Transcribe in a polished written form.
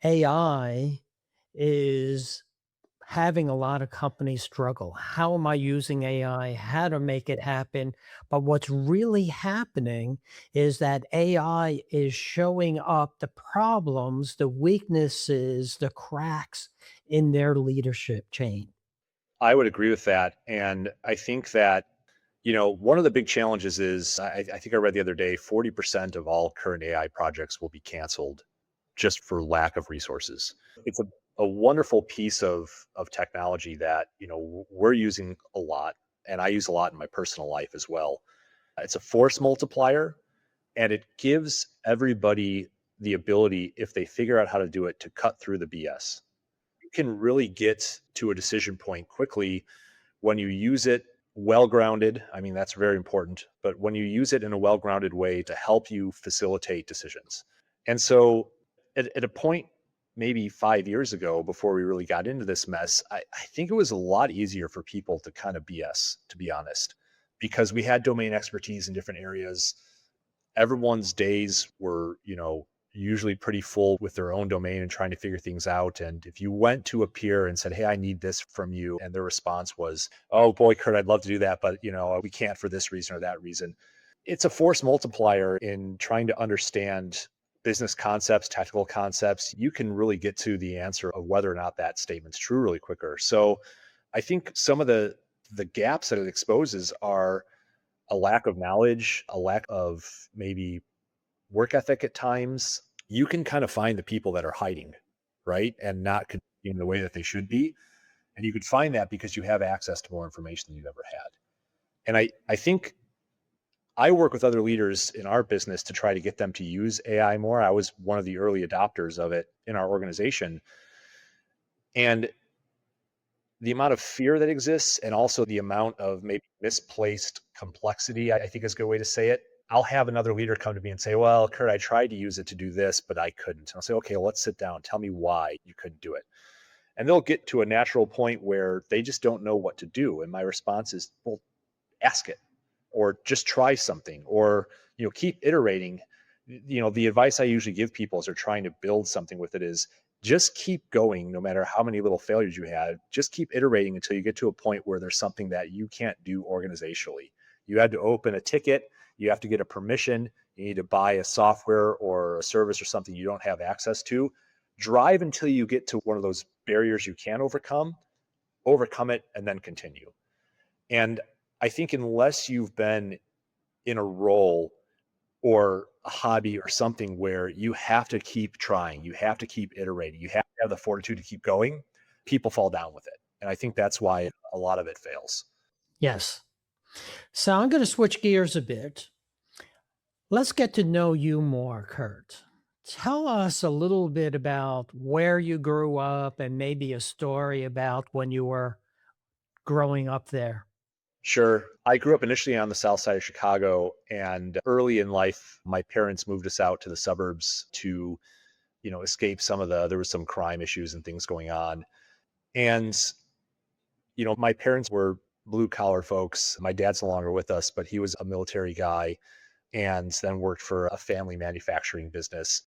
AI is having a lot of companies struggle. How am I using AI? How to make it happen? But what's really happening is that AI is showing up the problems, the weaknesses, the cracks in their leadership chain. I would agree with that. And I think that, one of the big challenges is I think I read the other day 40% of all current AI projects will be canceled just for lack of resources. It's a wonderful piece of technology that, we're using a lot, and I use a lot in my personal life as well. It's a force multiplier, and it gives everybody the ability, if they figure out how to do it, to cut through the BS. You can really get to a decision point quickly when you use it well grounded. I mean, that's very important, but when you use it in a well grounded way to help you facilitate decisions. And so at a point, maybe 5 years ago, before we really got into this mess, I think it was a lot easier for people to kind of BS, to be honest, because we had domain expertise in different areas. Everyone's days were, usually pretty full with their own domain and trying to figure things out. And if you went to a peer and said, "Hey, I need this from you," and their response was, "Oh boy, Kurt, I'd love to do that, but we can't for this reason or that reason." It's a force multiplier in trying to understand business concepts, technical concepts. You can really get to the answer of whether or not that statement's true really quicker. So I think some of the gaps that it exposes are a lack of knowledge, a lack of maybe work ethic at times. You can kind of find the people that are hiding, right? And not contributing the way that they should be. And you could find that because you have access to more information than you've ever had. And I think I work with other leaders in our business to try to get them to use AI more. I was one of the early adopters of it in our organization. And the amount of fear that exists and also the amount of maybe misplaced complexity, I think is a good way to say it. I'll have another leader come to me and say, "Well, Kurt, I tried to use it to do this, but I couldn't." And I'll say, "Okay, let's sit down. Tell me why you couldn't do it." And they'll get to a natural point where they just don't know what to do. And my response is, well, ask it, or just try something, or, keep iterating. The advice I usually give people as they're trying to build something with it is just keep going no matter how many little failures you have. Just keep iterating until you get to a point where there's something that you can't do organizationally. You had to open a ticket, you have to get a permission, you need to buy a software or a service or something you don't have access to. Drive until you get to one of those barriers you can overcome it, and then continue. And I think unless you've been in a role or a hobby or something where you have to keep trying, you have to keep iterating, you have to have the fortitude to keep going, people fall down with it. And I think that's why a lot of it fails. Yes. So I'm going to switch gears a bit. Let's get to know you more, Kurt. Tell us a little bit about where you grew up and maybe a story about when you were growing up there. Sure. I grew up initially on the south side of Chicago, and early in life, my parents moved us out to the suburbs to, escape there was some crime issues and things going on. And, my parents were blue collar folks. My dad's no longer with us, but he was a military guy and then worked for a family manufacturing business.